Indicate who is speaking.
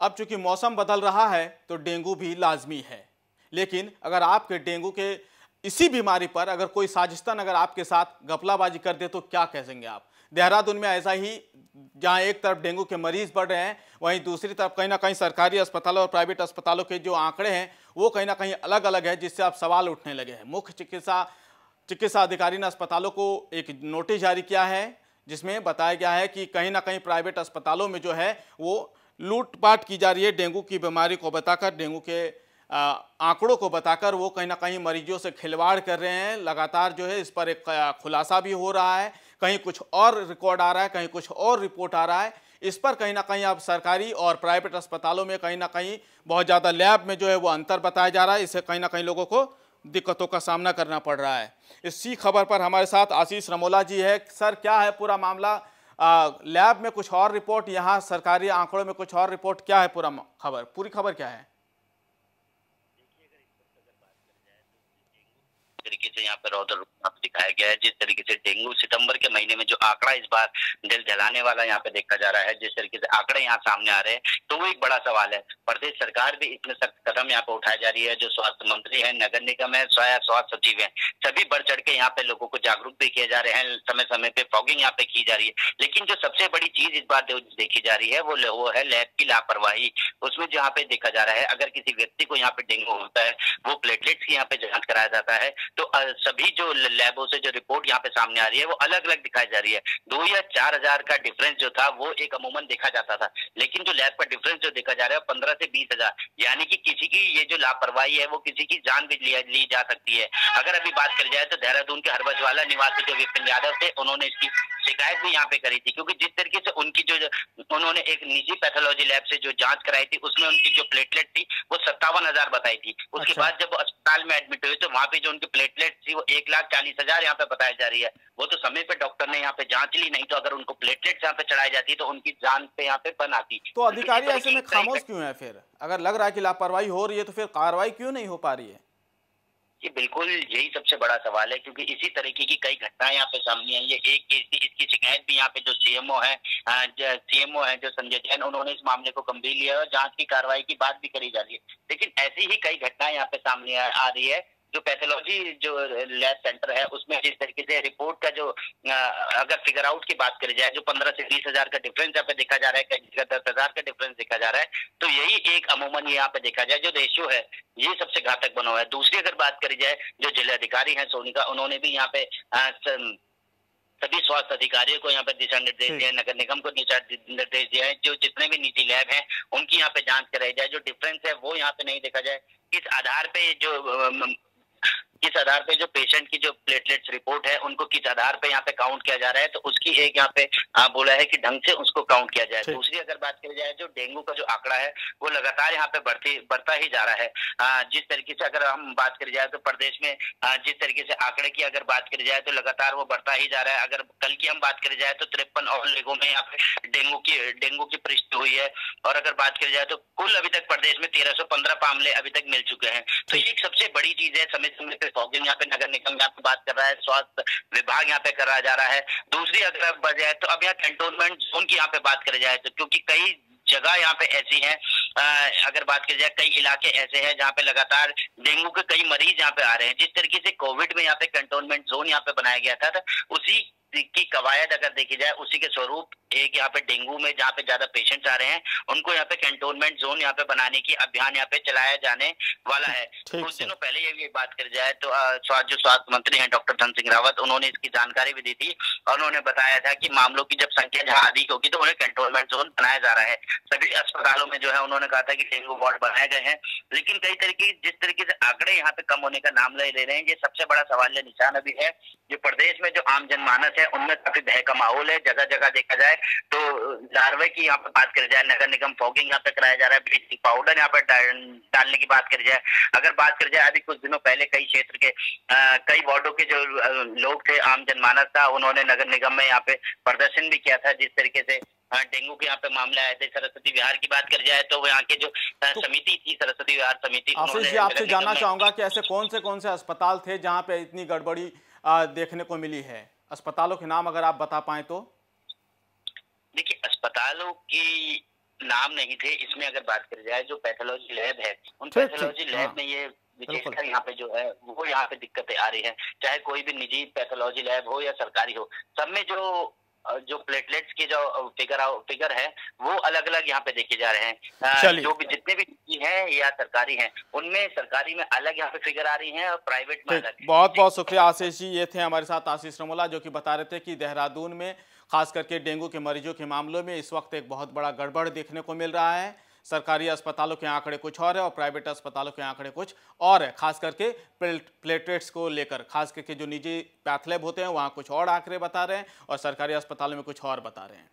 Speaker 1: अब चूंकि मौसम बदल रहा है तो डेंगू भी लाजमी है, लेकिन अगर आपके डेंगू के इसी बीमारी पर अगर कोई साजिशतन अगर आपके साथ घपलाबाजी कर दे तो क्या कहेंगे आप? देहरादून में ऐसा ही, जहां एक तरफ डेंगू के मरीज बढ़ रहे हैं, वहीं दूसरी तरफ कहीं ना कहीं सरकारी अस्पतालों और प्राइवेट अस्पतालों के जो आंकड़े हैं वो कहीं ना कहीं अलग अलग है, जिससे अब सवाल उठने लगे हैं। मुख्य चिकित्सा अधिकारी ने अस्पतालों को एक नोटिस जारी किया है, जिसमें बताया गया है कि कहीं ना कहीं प्राइवेट अस्पतालों में जो है वो लूटपाट की जा रही है। डेंगू की बीमारी को बताकर, डेंगू के आंकड़ों को बताकर वो कहीं ना कहीं मरीजों से खिलवाड़ कर रहे हैं। लगातार जो है इस पर एक खुलासा भी हो रहा है, कहीं कुछ और रिकॉर्ड आ रहा है, कहीं कुछ और रिपोर्ट आ रहा है। इस पर कहीं ना कहीं अब सरकारी और प्राइवेट अस्पतालों में कहीं ना कहीं बहुत ज़्यादा लैब में जो है वो अंतर बताया जा रहा है। इससे कहीं ना कहीं लोगों को दिक्कतों का सामना करना पड़ रहा है। इसी खबर पर हमारे साथ आशीष रमोला जी है। सर, क्या है पूरा मामला? लैब में कुछ और रिपोर्ट, यहाँ सरकारी आंकड़ों में कुछ और रिपोर्ट, क्या है पूरा खबर, पूरी खबर क्या है?
Speaker 2: तरीके से यहाँ पे रौद्र रूप दिखाया गया है। जिस तरीके से डेंगू सितंबर के महीने में जो आंकड़ा इस बार दिल जलाने वाला यहाँ पे देखा जा रहा है, जिस तरीके से आंकड़े यहाँ सामने आ रहे हैं, तो वो एक बड़ा सवाल है। प्रदेश सरकार भी इसमें सख्त कदम यहाँ पे उठाई जा रही है। जो स्वास्थ्य मंत्री है, नगर निगम है, स्वास्थ्य सचिव है, सभी बढ़ चढ़ के यहाँ पे लोगों को जागरूक भी किए जा रहे हैं। समय समय पे फॉगिंग यहाँ पे की जा रही है। लेकिन जो सबसे बड़ी चीज इस बार देखी जा रही है वो है लैब की लापरवाही। उसमें जो यहाँ पे देखा जा रहा है, अगर किसी व्यक्ति को यहाँ पे डेंगू होता है, वो प्लेटलेट्स की यहाँ पे जांच कराया जाता है, तो सभी जो लैबों से जो रिपोर्ट यहाँ पे सामने आ रही है वो अलग अलग दिखाई जा रही है। 2 या 4 हजार का डिफरेंस जो था वो एक अमूमन देखा जाता था, लेकिन जो लैब का डिफरेंस जो देखा जा रहा है 15 से 20 हजार, यानी कि किसी की ये जो लापरवाही है वो किसी की जान भी ली जा सकती है। अगर अभी बात करी जाए तो देहरादून के हरबजवाला निवासी जो विपिन यादव थे, उन्होंने इसकी शिकायत भी यहाँ पे करी थी, क्योंकि जिस तरीके से उनकी जो उन्होंने एक निजी पैथोलॉजी लैब से जो जांच कराई थी, उसमें उनकी जो प्लेटलेट थी वो 57,000 बताई थी। उसके बाद जब वो अस्पताल में एडमिट हुए तो वहां पे जो उनकी प्लेटलेट थी वो 1,40,000 यहाँ पे बताई जा रही है। वो तो समय पे डॉक्टर ने यहाँ पे जांच ली, नहीं तो अगर उनको प्लेटलेट यहाँ पे चढ़ाई जाती तो उनकी जान पे यहाँ पे बन आती।
Speaker 1: तो अधिकारी ऐसे में खामोश क्यों है? फिर अगर लग रहा है कि लापरवाही हो रही है तो फिर कार्रवाई क्यों नहीं हो पा रही है?
Speaker 2: ये बिल्कुल यही सबसे बड़ा सवाल है, क्योंकि इसी तरीके की कई घटनाएं यहाँ पे सामने आई है। एक केस थी, इसकी शिकायत भी यहाँ पे जो सीएमओ है जो संजय जैन, उन्होंने इस मामले को गंभीर लिया और जांच की कार्रवाई की बात भी करी जा रही है। लेकिन ऐसी ही कई घटनाएं यहाँ पे सामने आ रही है। जो पैथोलॉजी जो लैब सेंटर है उसमें जिस तरीके से रिपोर्ट का जो अगर फिगर आउट की बात करी जाए, जो 15 से 20 हजार का डिफरेंस यहाँ पे देखा जा रहा है, कई जगह 10 हजार का डिफरेंस देखा जा रहा है, तो यही एक अमूमन यहाँ पे देखा जाए जो रेशियो है ये सबसे घातक बना हुआ है। दूसरी अगर बात करी जाए, जो जिलाधिकारी है सोनिका, उन्होंने भी यहाँ पे सभी स्वास्थ्य अधिकारियों को यहाँ पे दिशा निर्देश दिए, नगर निगम को दिशा निर्देश दिया है, जो जितने भी निजी लैब हैं उनकी यहाँ पे जांच कराई जाए। जो डिफरेंस है वो यहाँ पे नहीं देखा जाए, किस आधार पे जो पेशेंट की जो प्लेटलेट्स रिपोर्ट है उनको किस आधार पे यहाँ पे काउंट किया जा रहा है, तो उसकी एक यहाँ पे बोला है कि ढंग से उसको काउंट किया जाए। दूसरी अगर बात करी जाए, जो डेंगू का जो आंकड़ा है वो लगातार यहाँ पे बढ़ता ही जा रहा है। जिस तरीके से अगर हम बात करी जाए तो प्रदेश में जिस तरीके से आंकड़े की अगर बात करी जाए तो लगातार वो बढ़ता ही जा रहा है। अगर कल की हम बात करी जाए तो 53 और लोगों में यहाँ पे डेंगू की पुष्टि हुई है, और अगर बात करी जाए तो कुल अभी तक प्रदेश में 1315 मामले अभी तक मिल चुके हैं। तो ये एक सबसे बड़ी चीज है। समय समय पे फॉगिंग यहाँ पे नगर निगम यहाँ पे बात कर रहा है, स्वास्थ्य विभाग यहाँ पे करा जा रहा है। दूसरी अगर बात जाए तो अब यहाँ कंटोनमेंट जोन की यहाँ पे बात करी जाए तो, क्योंकि कई जगह यहाँ पे ऐसी हैं, अगर बात की जाए कई इलाके ऐसे हैं जहाँ पे लगातार डेंगू के कई मरीज यहाँ पे आ रहे हैं। जिस तरीके से कोविड में यहाँ पे कंटोनमेंट जोन यहाँ पे बनाया गया था, उसी की कवायद अगर देखी जाए, उसी के स्वरूप एक यहाँ पे डेंगू में जहाँ पे ज्यादा पेशेंट्स आ रहे हैं उनको यहाँ पे कंटोनमेंट जोन यहाँ पे बनाने की अभियान यहाँ पे चलाया जाने वाला है। कुछ दिनों पहले ये बात करी जाए तो जो स्वास्थ्य मंत्री हैं डॉक्टर धन सिंह रावत, उन्होंने इसकी जानकारी भी दी थी और उन्होंने बताया था कि मामलों की जब संख्या जहाँ अधिक होगी तो उन्हें कंटोनमेंट जोन बनाया जा रहा है। सभी अस्पतालों में जो है उन्होंने कहा था कि डेंगू वार्ड बनाए गए हैं, लेकिन जिस तरीके से आंकड़े यहाँ पे कम होने का नाम ले रहे हैं, ये सबसे बड़ा सवाल निशान अभी है। जो प्रदेश में जो आम जनमानस है उनमें काफी भय का माहौल है। जगह जगह देखा जाए तो लार्वे की यहाँ पे बात करी जाए, नगर निगम फॉगिंग यहाँ पे कराया जा रहा है, ब्लीचिंग पाउडर यहाँ पे डालने की बात करी जाए। अगर बात करी जाए, अभी कुछ दिनों पहले कई क्षेत्र के कई वार्डों के जो लोग थे, आम जनमानस था, उन्होंने नगर निगम में यहाँ पे प्रदर्शन भी किया था। जिस तरीके से डेंगू के यहाँ पे मामले आए थे। सरस्वती विहार की बात करी जाए तो यहाँ के जो समिति थी, सरस्वती विहार समिति,
Speaker 1: आशीष जी, आपसे जानना चाहूंगा कि ऐसे कौन से अस्पताल थे जहाँ पे इतनी गड़बड़ी देखने को मिली है? अस्पतालों के नाम अगर आप बता पाए तो।
Speaker 2: देखिए, अस्पतालों की नाम नहीं थे। इसमें अगर बात करी जाए जो पैथोलॉजी लैब है, उन
Speaker 1: ठीक, ठीक।
Speaker 2: पैथोलॉजी
Speaker 1: हाँ,
Speaker 2: लैब में ये
Speaker 1: बिल्कुल।
Speaker 2: विशेषकर यहाँ पे जो है वो यहाँ पे दिक्कतें आ रही हैं। चाहे कोई भी निजी पैथोलॉजी लैब हो या सरकारी हो, सब में जो प्लेटलेट्स के जो फिगर है वो अलग-अलग यहाँ पे देखे जा रहे हैं।
Speaker 1: चलिए।
Speaker 2: जो भी जितने भी निजी हैं या सरकारी हैं, उनमें सरकारी में अलग यहाँ पे फिगर आ रही हैं और प्राइवेट में
Speaker 1: ठीक,
Speaker 2: अलग।
Speaker 1: बहुत-बहुत शुक्रिया आशीष जी। ये थे हमारे साथ आशीष रमोला, जो कि बता रहे थे कि देहरादून में खास करके डेंगू के मरीजों के मामलों में इस वक्त एक बहुत बड़ा गड़बड़ देखने को मिल रहा है। सरकारी अस्पतालों के आंकड़े कुछ और है और प्राइवेट अस्पतालों के आंकड़े कुछ और है। खास करके प्लेटलेट्स को लेकर, खास करके जो निजी पैथ लैब होते हैं वहाँ कुछ और आंकड़े बता रहे हैं और सरकारी अस्पतालों में कुछ और बता रहे हैं।